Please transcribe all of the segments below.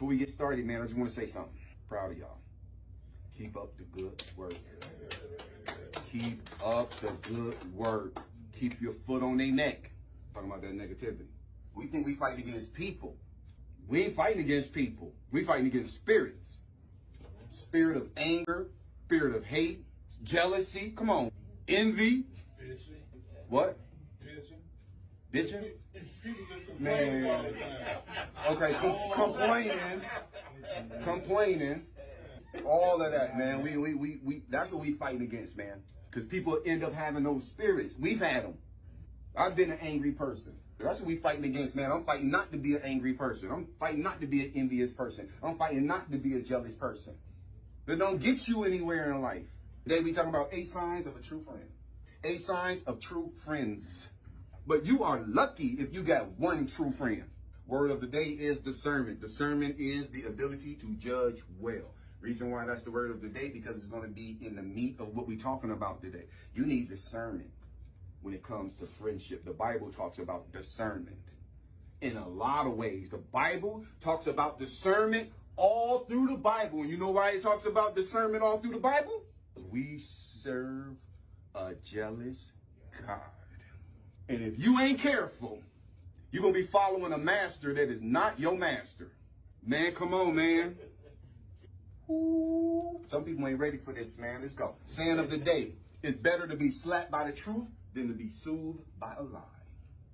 Before we get started, man, I just want to say something. Proud of y'all. Keep up the good work. Keep up the good work. Keep your foot on their neck. Talking about that negativity. We think we fighting against people. We ain't fighting against people. We fighting against spirits. Spirit of anger, spirit of hate, jealousy. Come on. Envy. What? Bitching? Man. Okay, complaining. All of that, man. We that's what we fighting against, man. Because people end up having those spirits. We've had them. I've been an angry person. That's what we fighting against, man. I'm fighting not to be an angry person. I'm fighting not to be an envious person. I'm fighting not to be a jealous person. That don't get you anywhere in life. Today we talking about 8 signs of a true friend. 8 signs of true friends. But you are lucky if you got one true friend. Word of the day is discernment. Discernment is the ability to judge well. Reason why that's the word of the day, because it's going to be in the meat of what we're talking about today. You need discernment when it comes to friendship. The Bible talks about discernment in a lot of ways. The Bible talks about discernment all through the Bible. And you know why it talks about discernment all through the Bible? We serve a jealous God. And if you ain't careful, you're going to be following a master that is not your master. Man, come on, man. Ooh. Some people ain't ready for this, man. Let's go. Saying of the day: it's better to be slapped by the truth than to be soothed by a lie.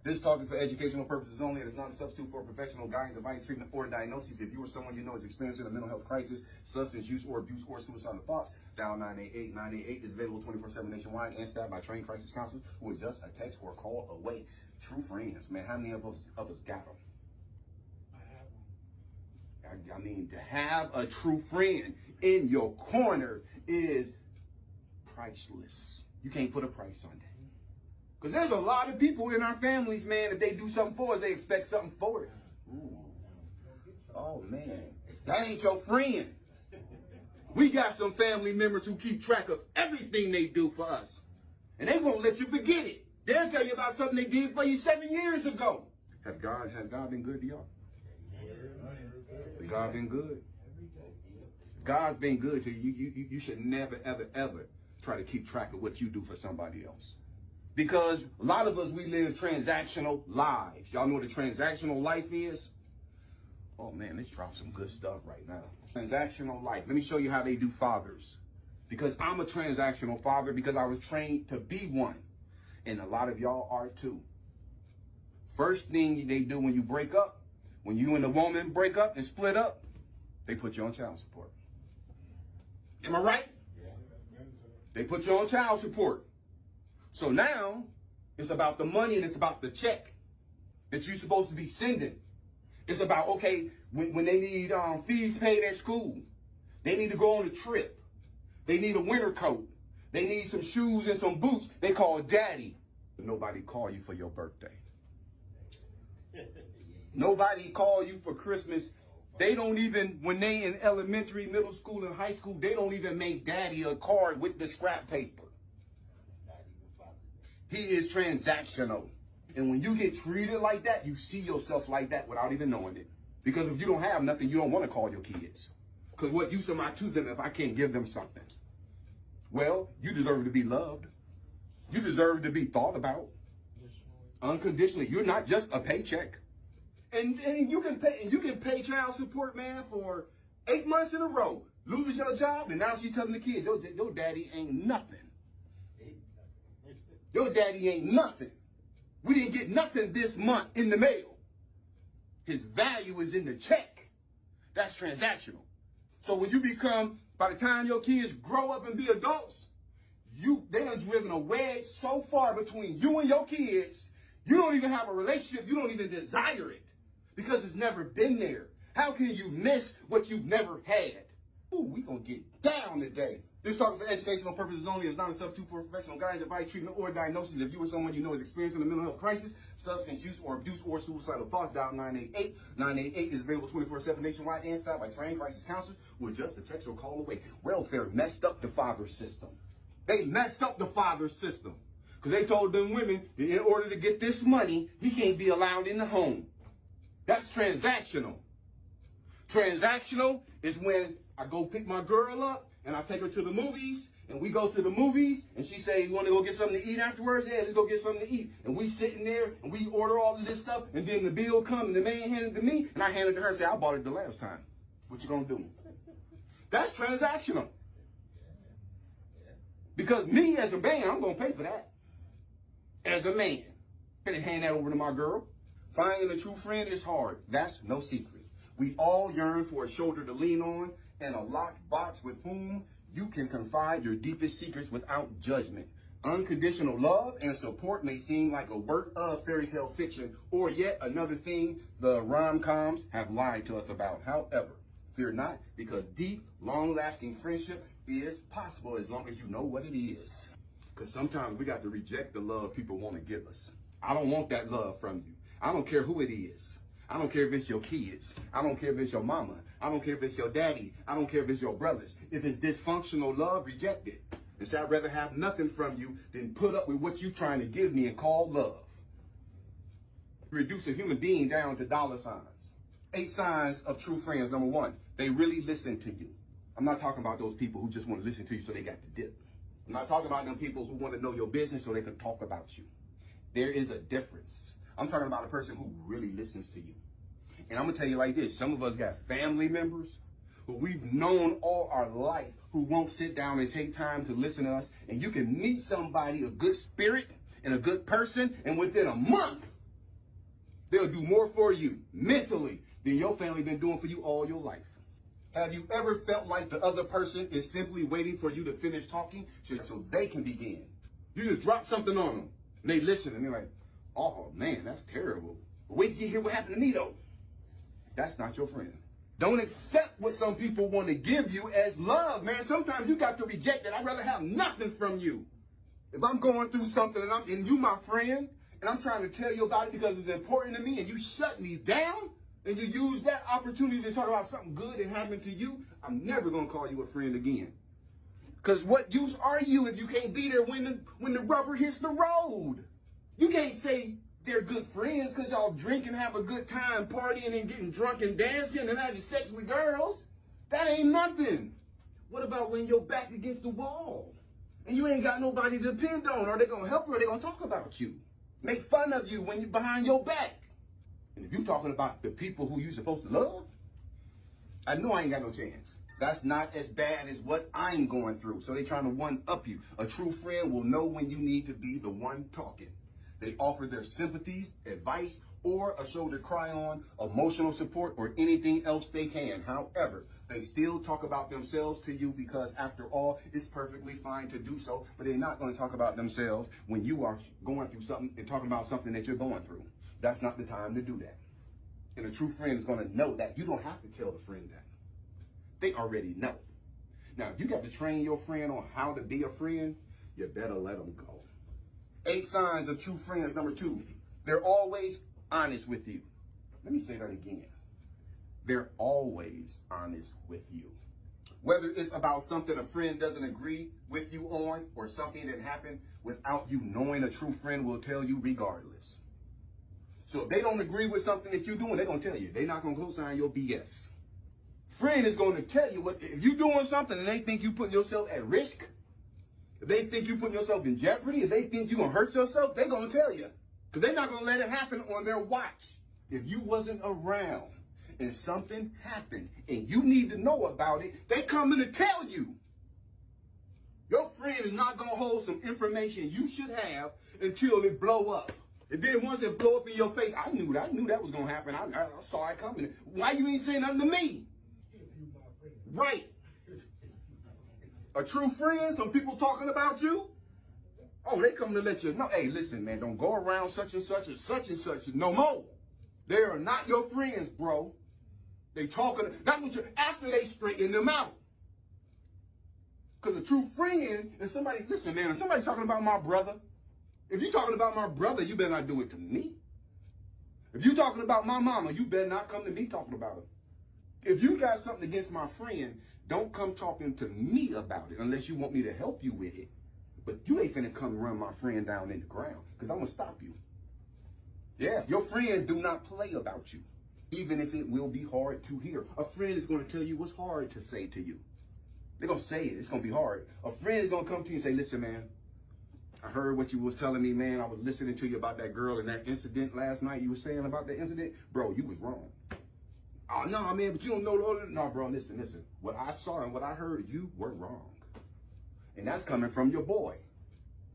This talk is for educational purposes only. It is not a substitute for professional guidance, advice, treatment, or diagnosis. If you or someone you know is experiencing a mental health crisis, substance use or abuse, or suicidal thoughts, dial 988. 988 is available 24/7 nationwide and staffed by trained crisis counselors who are just a text or call away. True friends, man. How many of us got them? I mean, to have a true friend in your corner is priceless. You can't put a price on that. Because there's a lot of people in our families, man, if they do something for us, they expect something for it. Ooh. Oh, man. That ain't your friend. We got some family members who keep track of everything they do for us. And they won't let you forget it. They'll tell you about something they did for you 7 years ago. Has God been good to y'all? Has God been good? God's been good to you. You should never, ever, ever try to keep track of what you do for somebody else. Because a lot of us, we live transactional lives. Y'all know what a transactional life is? Oh, man, let's drop some good stuff right now. Transactional life. Let me show you how they do fathers. Because I'm a transactional father because I was trained to be one. And a lot of y'all are too. First thing they do when you break up, when you and the woman break up and split up, they put you on child support. Am I right? They put you on child support. So now it's about the money and it's about the check that you're supposed to be sending. It's about, okay, when they need fees paid at school, they need to go on a trip. They need a winter coat. They need some shoes and some boots. They call daddy. Nobody call you for your birthday. Nobody call you for Christmas. They don't even, when they in elementary, middle school, and high school, they don't even make daddy a card with the scrap paper. He is transactional. And when you get treated like that, you see yourself like that without even knowing it. Because if you don't have nothing, you don't want to call your kids. Because what use am I to them if I can't give them something? Well, you deserve to be loved. You deserve to be thought about. Unconditionally. You're not just a paycheck. And you can pay child support, man, for 8 months in a row. Loses your job, and now she's telling the kids, your daddy ain't nothing. Your daddy ain't nothing. We didn't get nothing this month in the mail. His value is in the check. That's transactional. So when you become, by the time your kids grow up and be adults, they done driven a wedge so far between you and your kids, you don't even have a relationship. You don't even desire it because it's never been there. How can you miss what you've never had? Ooh, we gonna get down today. This talk for educational purposes only. Is not a substitute for professional guidance, advice, treatment, or diagnosis. If you or someone you know is experiencing a mental health crisis, substance use or abuse, or suicidal thoughts, dial 988. 988 is available 24/7 nationwide and staffed by trained crisis counselors who are just a text or call away. Welfare messed up the father system. They messed up the father system because they told them women that in order to get this money, he can't be allowed in the home. That's transactional. Transactional is when I go pick my girl up and I take her to the movies, and we go to the movies, and she say, "You want to go get something to eat afterwards?" "Yeah, let's go get something to eat." And we sitting there, and we order all of this stuff, and then the bill comes, and the man handed it to me, and I hand it to her and say, "I bought it the last time. What you gonna do?" That's transactional. Because me as a man, I'm gonna pay for that. As a man. I'm gonna hand that over to my girl. Finding a true friend is hard. That's no secret. We all yearn for a shoulder to lean on and a locked box with whom you can confide your deepest secrets without judgment. Unconditional love and support may seem like a work of fairy tale fiction or yet another thing the rom-coms have lied to us about. However, fear not, because deep, long-lasting friendship is possible as long as you know what it is. Because sometimes we got to reject the love people want to give us. I don't want that love from you. I don't care who it is. I don't care if it's your kids. I don't care if it's your mama. I don't care if it's your daddy. I don't care if it's your brothers. If it's dysfunctional love, reject it. And say, I'd rather have nothing from you than put up with what you're trying to give me and call love. Reduce a human being down to dollar signs. 8 signs of true friends. Number 1, they really listen to you. I'm not talking about those people who just want to listen to you so they got the dip. I'm not talking about them people who want to know your business so they can talk about you. There is a difference. I'm talking about a person who really listens to you. And I'm going to tell you like this. Some of us got family members who we've known all our life who won't sit down and take time to listen to us. And you can meet somebody, a good spirit and a good person, and within a month, they'll do more for you mentally than your family been doing for you all your life. Have you ever felt like the other person is simply waiting for you to finish talking so they can begin? You just drop something on them, and they listen, and they're like, "Oh, man, that's terrible. But wait till you hear what happened to me, though." That's not your friend. Don't accept what some people want to give you as love, man. Sometimes you got to reject it. I'd rather have nothing from you. If I'm going through something and you my friend, and I'm trying to tell you about it because it's important to me, and you shut me down, and you use that opportunity to talk about something good that happened to you, I'm never going to call you a friend again. Because what use are you if you can't be there when the rubber hits the road? You can't say they're good friends because y'all drink and have a good time partying and getting drunk and dancing and having sex with girls. That ain't nothing. What about when you're back against the wall and you ain't got nobody to depend on? Are they going to help you or are they going to talk about you? Make fun of you when you're behind your back. And if you're talking about the people who you're supposed to love, I know I ain't got no chance. That's not as bad as what I'm going through. So they trying to one-up you. A true friend will know when you need to be the one talking. They offer their sympathies, advice, or a shoulder to cry on, emotional support, or anything else they can. However, they still talk about themselves to you because, after all, it's perfectly fine to do so. But they're not going to talk about themselves when you are going through something and talking about something that you're going through. That's not the time to do that. And a true friend is going to know that. You don't have to tell the friend that. They already know. Now, if you got to train your friend on how to be a friend, you better let them go. 8 signs of true friends. Number 2, they're always honest with you. Let me say that again. They're always honest with you. Whether it's about something a friend doesn't agree with you on or something that happened without you knowing, a true friend will tell you regardless. So if they don't agree with something that you're doing, they're going to tell you. They're not going to co-sign your BS. Friend is going to tell you what, if you're doing something and they think you putting yourself at risk, if they think you putting yourself in jeopardy, if they think you're going to hurt yourself, they're going to tell you. Because they're not going to let it happen on their watch. If you wasn't around and something happened and you need to know about it, they coming to tell you. Your friend is not going to hold some information you should have until it blow up. And then once it blow up in your face, I knew that was going to happen. I saw it coming. Why you ain't saying nothing to me? Right. A true friend, some people talking about you. Oh, they come to let you know, hey, listen, man, don't go around such and such no more. They are not your friends, bro. They talking, that's what you're, after they straighten them out. Because a true friend is somebody, listen, man, if somebody talking about my brother, if you're talking about my brother, you better not do it to me. If you're talking about my mama, you better not come to me talking about her. If you got something against my friend, don't come talking to me about it unless you want me to help you with it. But you ain't finna come run my friend down in the ground because I'm going to stop you. Yeah, your friend do not play about you. even if it will be hard to hear. A friend is going to tell you what's hard to say to you. They're going to say it. It's going to be hard. A friend is going to come to you and say, listen, man, I heard what you was telling me, man. I was listening to you about that girl and that incident last night. You were saying about that incident. Bro, you was wrong. Oh, no, man, but you don't know the other. No, bro, listen. What I saw and what I heard, you were wrong. And that's coming from your boy.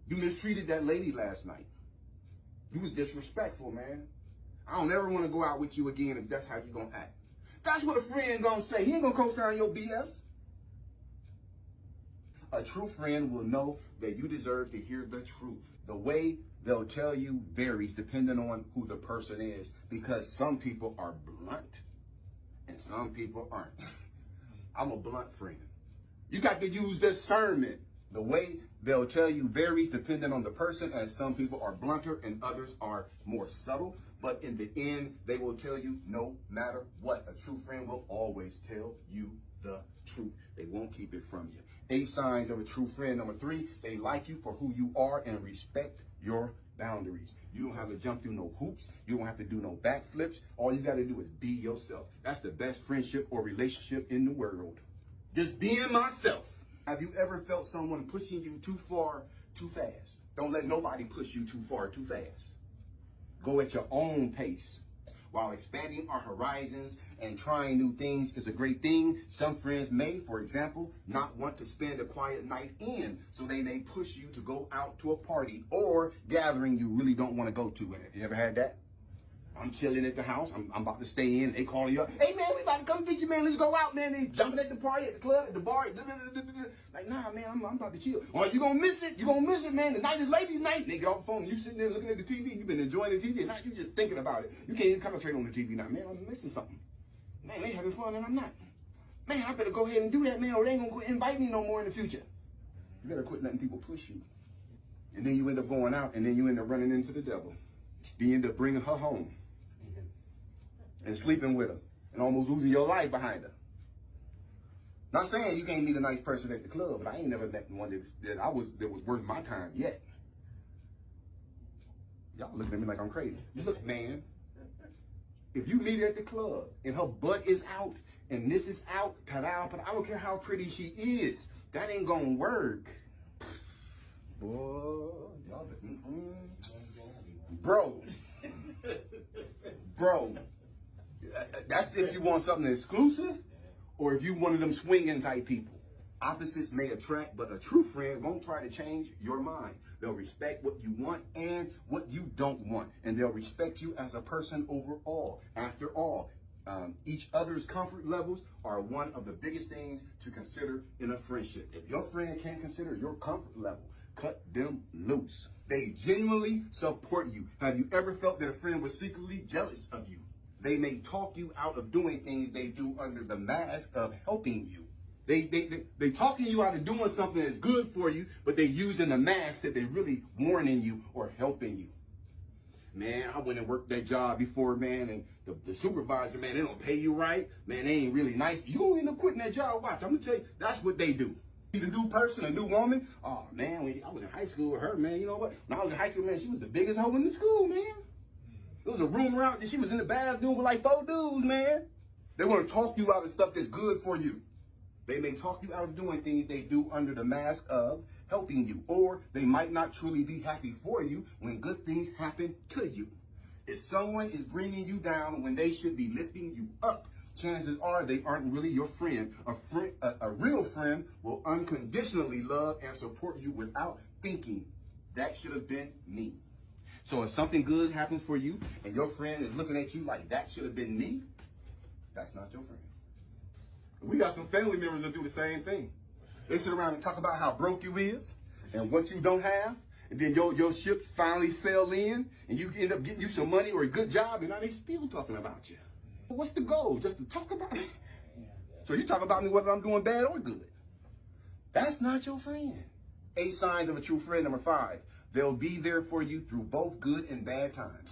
You mistreated that lady last night. You was disrespectful, man. I don't ever want to go out with you again if that's how you going to act. That's what a friend going to say. He ain't going to co-sign your BS. A true friend will know that you deserve to hear the truth. The way they'll tell you varies depending on who the person is, because some people are blunt and some people aren't. I'm a blunt friend. You got to use discernment. The way they'll tell you varies depending on the person, and some people are blunter and others are more subtle. But in the end, they will tell you no matter what. A true friend will always tell you the truth. They won't keep it from you. 8 signs of a true friend. Number 3, they like you for who you are and respect your boundaries. You don't have to jump through no hoops. You don't have to do no backflips. All you got to do is be yourself. That's the best friendship or relationship in the world. Just being myself. Have you ever felt someone pushing you too far, too fast? Don't let nobody push you too far, too fast. Go at your own pace. While expanding our horizons and trying new things is a great thing, some friends may, for example, not want to spend a quiet night in, so they may push you to go out to a party or gathering you really don't want to go to. You ever had that? I'm chilling at the house. I'm about to stay in. They calling you up. Hey, man, we about to come get you, man. Let's go out, man. They jumping at the party, at the club, at the bar. Like, nah, man, I'm about to chill. Or you going to miss it. You going to miss it, man. The night is ladies' night. They get off the phone. You sitting there looking at the TV. You've been enjoying the TV. And now you just thinking about it. You can't even concentrate on the TV now. Man, I'm missing something. Man, they having fun and I'm not. Man, I better go ahead and do that, man, or they ain't going to invite me no more in the future. You better quit letting people push you. And then you end up going out, and then you end up running into the devil. Then you end up bringing her home and sleeping with her and almost losing your life behind her. Not saying you can't meet a nice person at the club, but I ain't never met one that was worth my time yet. Y'all looking at me like I'm crazy. Look, man, if you meet her at the club and her butt is out and this is out, ta-da, but I don't care how pretty she is, that ain't gonna work. Boy, y'all, bro. That's if you want something exclusive or if you one of them swinging type people. Opposites may attract, but a true friend won't try to change your mind. They'll respect what you want and what you don't want. And they'll respect you as a person overall. After all, each other's comfort levels are one of the biggest things to consider in a friendship. If your friend can't consider your comfort level, cut them loose. They genuinely support you. Have you ever felt that a friend was secretly jealous of you? They may talk you out of doing things they do under the mask of helping you. They talking you out of doing something that's good for you, but they using the mask that they really warning you or helping you. Man, I went and worked that job before, man, and the supervisor, man, they don't pay you right. Man, they ain't really nice. You don't end up quitting that job. Watch, I'm going to tell you, that's what they do. The new person, a new woman. Oh, man, when I was in high school with her, man, you know what? When I was in high school, man, she was the biggest hoe in the school, man. There was a rumor out that she was in the bathroom with like 4 dudes, man. They want to talk you out of stuff that's good for you. They may talk you out of doing things they do under the mask of helping you. Or they might not truly be happy for you when good things happen to you. If someone is bringing you down when they should be lifting you up, chances are they aren't really your friend. A real friend will unconditionally love and support you without thinking, that should have been me. So if something good happens for you and your friend is looking at you like that should have been me, that's not your friend. We got some family members that do the same thing. They sit around and talk about how broke you is and what you don't have. And then your ship finally sail in and you end up getting you some money or a good job, and now they still talking about you. What's the goal? Just to talk about it? So you talk about me whether I'm doing bad or good. That's not your friend. 8 signs of a true friend. Number 5. They'll be there for you through both good and bad times.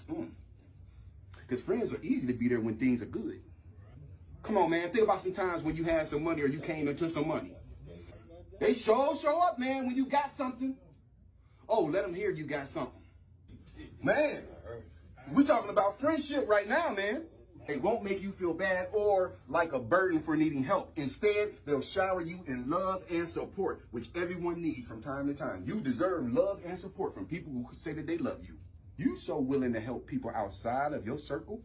Because friends are easy to be there when things are good. Come on, man. Think about some times when you had some money or you came into some money. They show up, man, when you got something. Oh, let them hear you got something. Man, we're talking about friendship right now, man. They won't make you feel bad or like a burden for needing help. Instead, they'll shower you in love and support, which everyone needs from time to time. You deserve love and support from people who say that they love you. You so willing to help people outside of your circle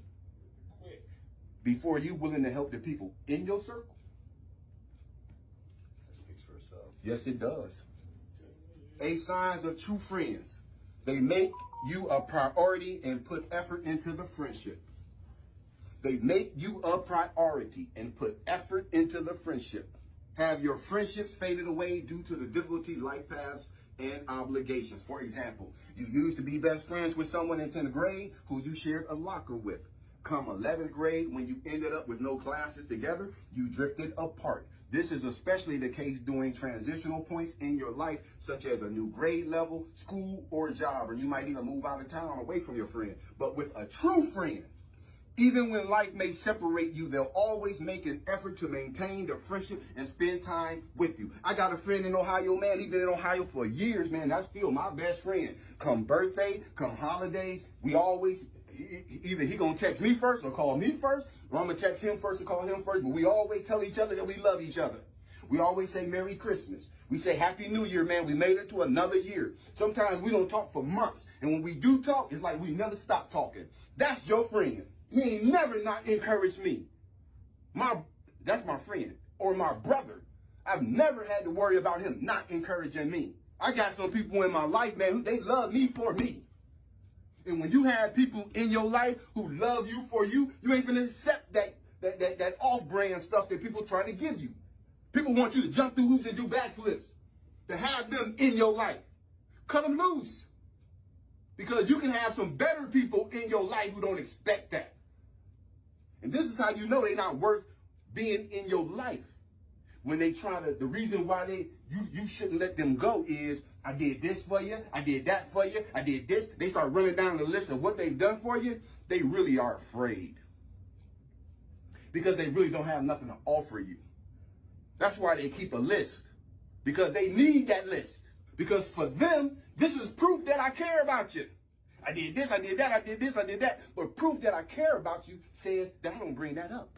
before you willing to help the people in your circle? That speaks for itself. Yes, it does. 8 signs of true friends. They make you a priority and put effort into the friendship. They make you a priority and put effort into the friendship. Have your friendships faded away due to the difficulty, life paths, and obligations? For example, you used to be best friends with someone in 10th grade who you shared a locker with. Come 11th grade, when you ended up with no classes together, you drifted apart. This is especially the case during transitional points in your life, such as a new grade level, school, or job, or you might even move out of town away from your friend. But with a true friend, even when life may separate you, they'll always make an effort to maintain the friendship and spend time with you. I got a friend in Ohio, man. He's been in Ohio for years, man. That's still my best friend. Come birthday, come holidays, we always, either he gonna text me first or call me first, or I'm gonna text him first or call him first, but we always tell each other that we love each other. We always say Merry Christmas. We say Happy New Year, man. We made it to another year. Sometimes we don't talk for months, and when we do talk, it's like we never stop talking. That's your friend. He ain't never not encouraged me. That's my friend or my brother. I've never had to worry about him not encouraging me. I got some people in my life, man, who they love me for me. And when you have people in your life who love you for you, you ain't gonna accept that off-brand stuff that people trying to give you. People want you to jump through hoops and do backflips. To have them in your life. Cut them loose. Because you can have some better people in your life who don't expect that. And this is how you know they're not worth being in your life. When they try to, the reason why you shouldn't let them go is, I did this for you, I did that for you, I did this. They start running down the list of what they've done for you. They really are afraid. Because they really don't have nothing to offer you. That's why they keep a list. Because they need that list. Because for them, this is proof that I care about you. I did this, I did that, I did this, I did that. But proof that I care about you says that I don't bring that up.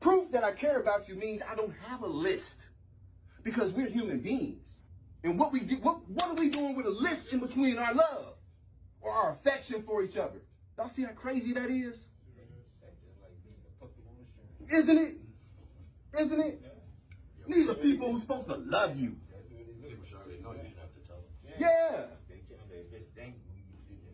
Proof that I care about you means I don't have a list. Because we're human beings. And what are we doing with a list in between our love or our affection for each other? Y'all see how crazy that is? Isn't it? Isn't it? These are people who's supposed to love you. Yeah.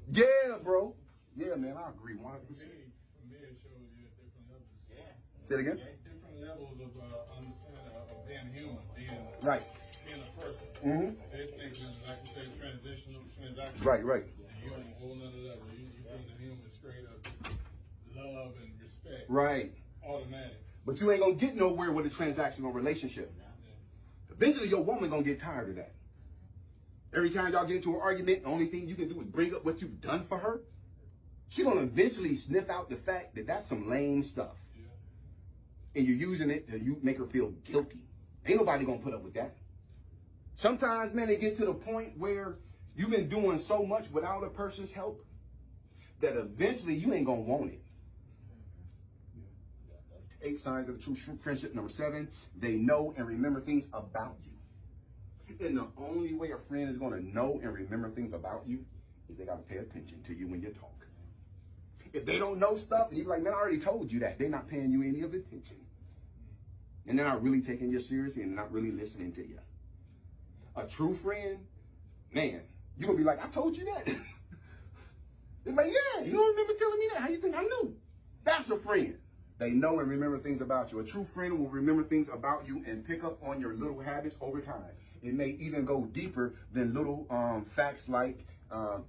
Yeah, bro. Yeah, man, I agree 100%. For me, it shows you at different levels. Yeah. Say it again? Different levels of understanding of being human, being a person. Mm-hmm. There's things, like you said, transactional. Right. And you're on a whole nother level. You bring the human straight up love and respect. Right. Automatic. But you ain't gonna get nowhere with a transactional relationship. Yeah. Eventually, your woman gonna get tired of that. Every time y'all get into an argument, the only thing you can do is bring up what you've done for her. She's gonna eventually sniff out the fact that that's some lame stuff. Yeah. And you're using it to make her feel guilty. Ain't nobody gonna put up with that. Sometimes, man, it gets to the point where you've been doing so much without a person's help that eventually you ain't gonna want it. 8 signs of a true friendship. Number 7, they know and remember things about you. And the only way a friend is going to know and remember things about you is they got to pay attention to you when you talk. If they don't know stuff, and you're like, man, I already told you that. They're not paying you any of the attention. And they're not really taking you seriously and not really listening to you. A true friend, man, you're going to be like, I told you that. They're like, yeah, you don't remember telling me that. How you think I knew? That's a friend. They know and remember things about you. A true friend will remember things about you and pick up on your little habits over time. It may even go deeper than little facts like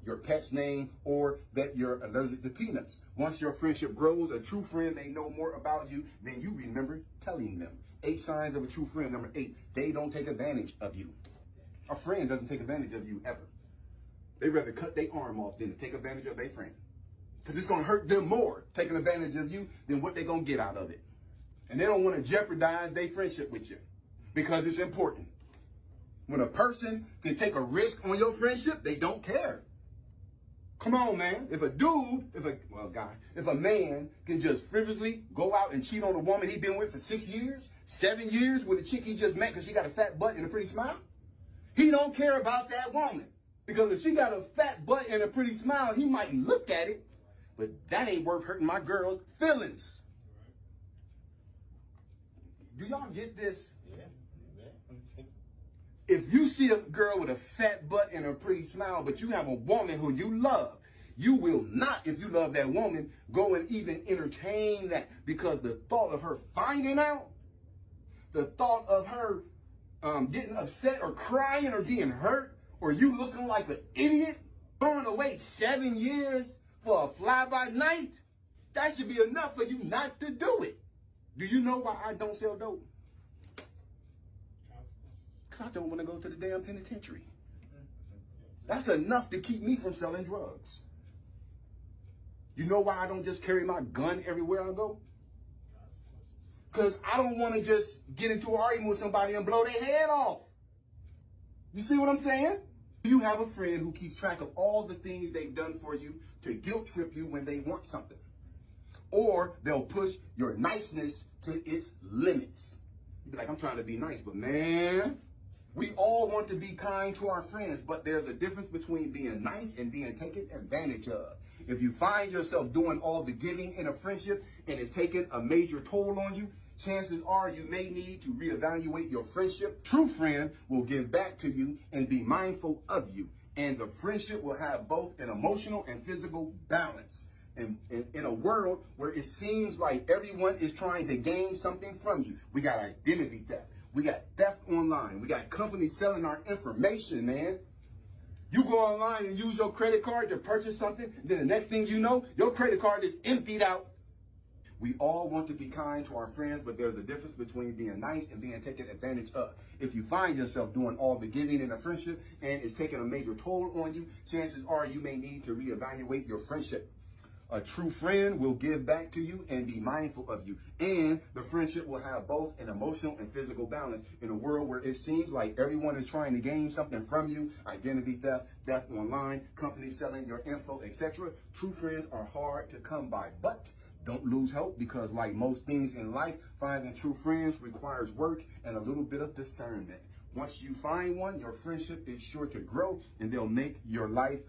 your pet's name or that you're allergic to peanuts. Once your friendship grows, a true friend may know more about you than you remember telling them. 8 signs of a true friend. Number 8, they don't take advantage of you. A friend doesn't take advantage of you ever. They'd rather cut their arm off than to take advantage of their friend. Because it's going to hurt them more taking advantage of you than what they're going to get out of it. And they don't want to jeopardize their friendship with you because it's important. When a person can take a risk on your friendship, they don't care. Come on, man. If a man can just frivolously go out and cheat on a woman he been with for 6 years, 7 years with a chick he just met because she got a fat butt and a pretty smile, he don't care about that woman. Because if she got a fat butt and a pretty smile, he might look at it, but that ain't worth hurting my girl's feelings. Do y'all get this? Yeah. If you see a girl with a fat butt and a pretty smile, but you have a woman who you love, you will not, if you love that woman, go and even entertain that, because the thought of her finding out, the thought of her getting upset or crying or being hurt, or you looking like an idiot, throwing away 7 years for a fly-by-night, that should be enough for you not to do it. Do you know why I don't sell dope? I don't want to go to the damn penitentiary. That's enough to keep me from selling drugs. You know why I don't just carry my gun everywhere I go? Because I don't want to just get into an argument with somebody and blow their head off. You see what I'm saying? You have a friend who keeps track of all the things they've done for you to guilt trip you when they want something. Or they'll push your niceness to its limits. You'll be like, I'm trying to be nice, but man, we all want to be kind to our friends, but there's a difference between being nice and being taken advantage of. If you find yourself doing all the giving in a friendship and it's taking a major toll on you, chances are you may need to reevaluate your friendship. True friend will give back to you and be mindful of you. And the friendship will have both an emotional and physical balance. And in a world where it seems like everyone is trying to gain something from you, we got identity theft. We got theft online. We got companies selling our information, man. You go online and use your credit card to purchase something, then the next thing you know, your credit card is emptied out. We all want to be kind to our friends, but there's a difference between being nice and being taken advantage of. If you find yourself doing all the giving in a friendship and it's taking a major toll on you, chances are you may need to reevaluate your friendship. A true friend will give back to you and be mindful of you. And the friendship will have both an emotional and physical balance in a world where it seems like everyone is trying to gain something from you. Identity theft, theft online, companies selling your info, etc. True friends are hard to come by, but don't lose hope, because like most things in life, finding true friends requires work and a little bit of discernment. Once you find one, your friendship is sure to grow and they'll make your life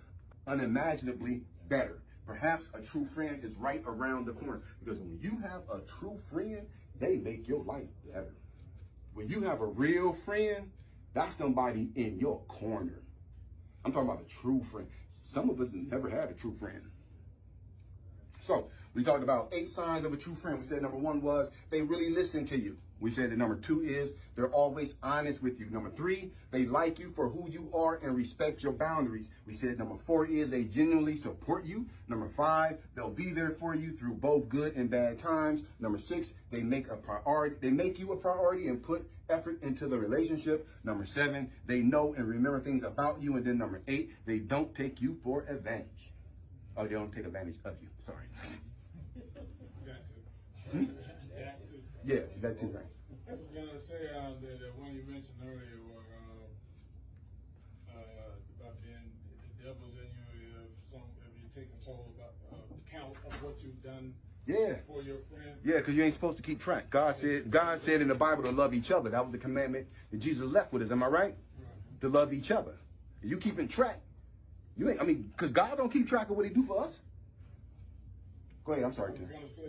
unimaginably better. Perhaps a true friend is right around the corner, because when you have a true friend, they make your life better. When you have a real friend, that's somebody in your corner. I'm talking about a true friend. Some of us never had a true friend. So we talked about 8 signs of a true friend. We said number 1 was they really listen to you. We said that number 2 is they're always honest with you. Number 3, they like you for who you are and respect your boundaries. We said number 4 is they genuinely support you. Number 5, they'll be there for you through both good and bad times. Number 6, they make you a priority and put effort into the relationship. Number 7, they know and remember things about you. And then number 8, they don't take you for advantage. Oh, they don't take advantage of you. Sorry. Yeah, that too, right. I was going to say that one you mentioned earlier about being the devil in you, if you take control about count of what you've done for your friend. Yeah, because you ain't supposed to keep track. God said in the Bible to love each other. That was the commandment that Jesus left with us. Am I right? To love each other. If you keeping track, you ain't. I mean, because God don't keep track of what He do for us. Go ahead. I'm sorry. I was going to say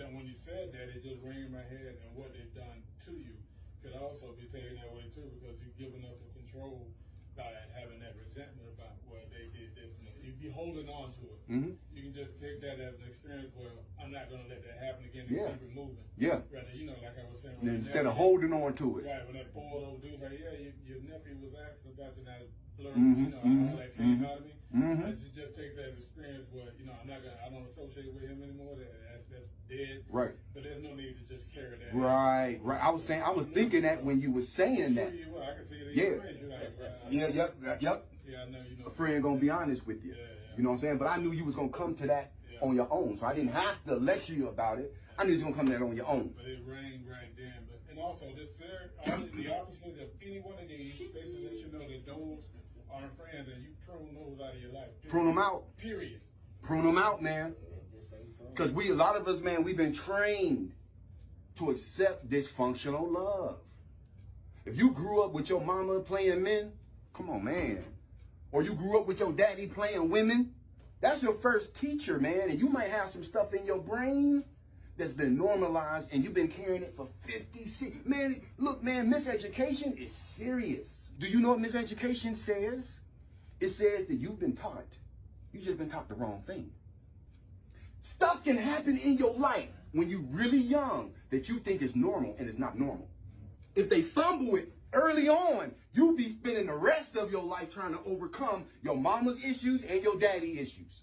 when you said that, it just rang in my head, and what they've done to you could also be taken that way too, because you've given up the control by having that resentment about what they did this, and you'd be holding on to it. Mm-hmm. You can just take that as an experience where I'm not going to let that happen again and keep it moving. Yeah. Rather, like I was saying, instead of holding on to it. Right. When that poor old dude, like, your nephew was asking about you, now blurring, all that came out of me. I should just take that experience where, I don't associate with him anymore. That's dead. Right. But there's no need to just carry that. Right. I was thinking that when you were saying that. I can see it in your face. Yep. Yeah, I know. A friend gonna be honest with you. You know what I'm saying? But I knew you was gonna come to that on your own, so I didn't have to lecture you about it. I knew you was gonna come to that on your own. But it rang right then. And also, the opposite of any one of these basically lets you know that those are friends, and you prune those out of your life. Period. Prune them out. Period. Prune them out, man. Because a lot of us, man, we've been trained to accept dysfunctional love. If you grew up with your mama playing men, come on, man. Or you grew up with your daddy playing women, that's your first teacher, man. And you might have some stuff in your brain that's been normalized and you've been carrying it for 50, man, look, man, miseducation is serious. Do you know what miseducation says? It says that you've been taught. You've just been taught the wrong thing. Stuff can happen in your life when you're really young that you think is normal and it's not normal. If they fumble it early on, you'll be spending the rest of your life trying to overcome your mama's issues and your daddy issues.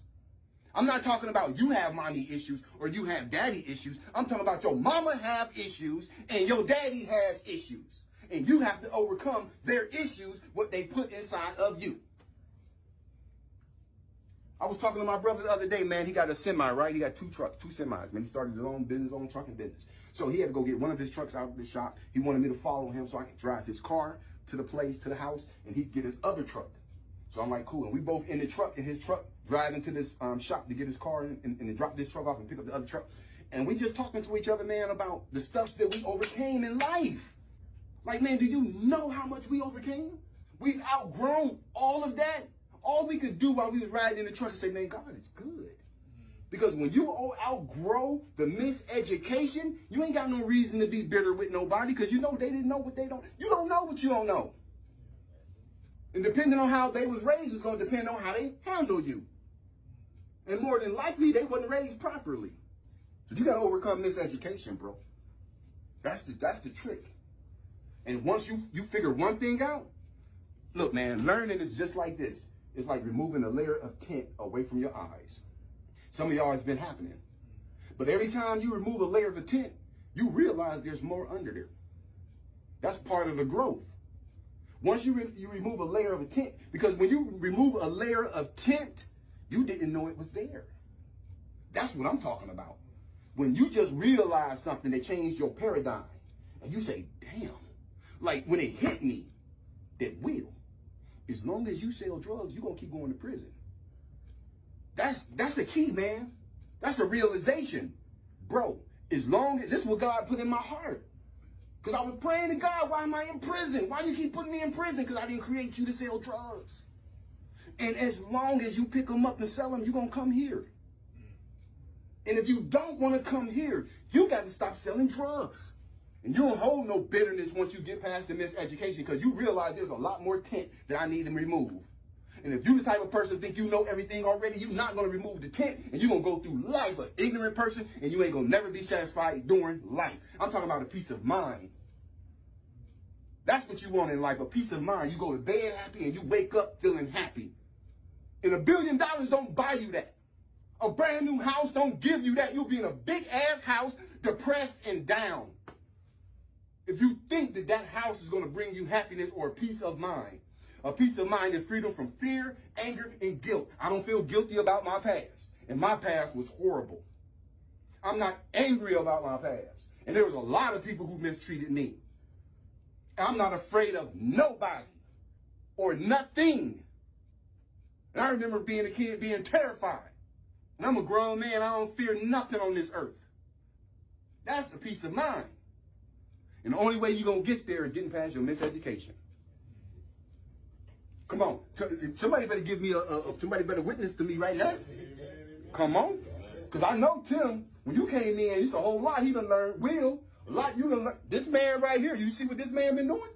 I'm not talking about you have mommy issues or you have daddy issues. I'm talking about your mama have issues and your daddy has issues. And you have to overcome their issues, what they put inside of you. I was talking to my brother the other day, man. He got a semi, right? He got two trucks, two semis, man. He started his own business, own trucking business. So he had to go get one of his trucks out of the shop. He wanted me to follow him so I could drive his car to the place, to the house, and he'd get his other truck. So I'm like, cool. And we both in the truck, in his truck, driving to this shop to get his car and drop this truck off and pick up the other truck. And we just talking to each other, man, about the stuff that we overcame in life. Like, man, do you know how much we overcame? We've outgrown all of that. All we could do while we was riding in the truck is say, man, God is good. Because when you outgrow the miseducation, you ain't got no reason to be bitter with nobody because you know they didn't know what they don't. You don't know what you don't know. And depending on how they was raised, it's going to depend on how they handle you. And more than likely, they wasn't raised properly. So you got to overcome miseducation, bro. That's the trick. And once you figure one thing out, look, man, learning is just like this. It's like removing a layer of tint away from your eyes. Some of y'all it's been happening. But every time you remove a layer of the tint, you realize there's more under there. That's part of the growth. Once you remove a layer of a tint, because when you remove a layer of tint, you didn't know it was there. That's what I'm talking about. When you just realize something that changed your paradigm, and you say, damn, like when it hit me, that will. As long as you sell drugs, you're going to keep going to prison. That's the key, man. That's a realization. Bro, as long as, this is what God put in my heart. Because I was praying to God, why am I in prison? Why do you keep putting me in prison? Because I didn't create you to sell drugs. And as long as you pick them up and sell them, you're going to come here. And if you don't want to come here, you got to stop selling drugs. And you don't hold no bitterness once you get past the miseducation because you realize there's a lot more tint that I need to remove. And if you're the type of person think you know everything already, you're not going to remove the tint and you're going to go through life an ignorant person and you ain't going to never be satisfied during life. I'm talking about a peace of mind. That's what you want in life, a peace of mind. You go to bed happy and you wake up feeling happy. And $1 billion don't buy you that. A brand new house don't give you that. You'll be in a big ass house, depressed and down. If you think that that house is going to bring you happiness or peace of mind. A peace of mind is freedom from fear, anger, and guilt. I don't feel guilty about my past. And my past was horrible. I'm not angry about my past. And there was a lot of people who mistreated me. I'm not afraid of nobody or nothing. And I remember being a kid being terrified. And I'm a grown man. I don't fear nothing on this earth. That's the peace of mind. And the only way you're going to get there is getting past your miseducation. Come on. Somebody better give me somebody better witness to me right now. Come on. Because I know Tim, when you came in, it's a whole lot he done learned. Will, a lot you done learned. This man right here, you see what this man been doing?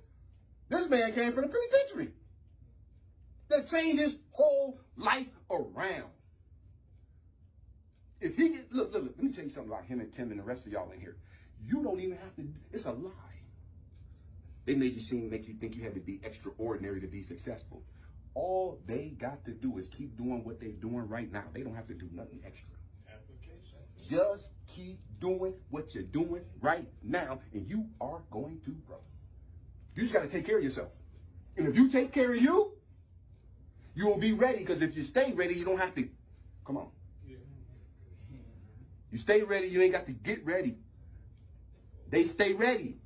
This man came from the penitentiary. That changed his whole life around. If he get, look, let me tell you something about him and Tim and the rest of y'all in here. You don't even have to, it's a lie. They make you think you have to be extraordinary to be successful. All they got to do is keep doing what they're doing right now. They don't have to do nothing extra. Application. Just keep doing what you're doing right now, and you are going to grow. You just got to take care of yourself. And if you take care of you, you will be ready, because if you stay ready, you don't have to, come on. You stay ready, you ain't got to get ready. They stay ready.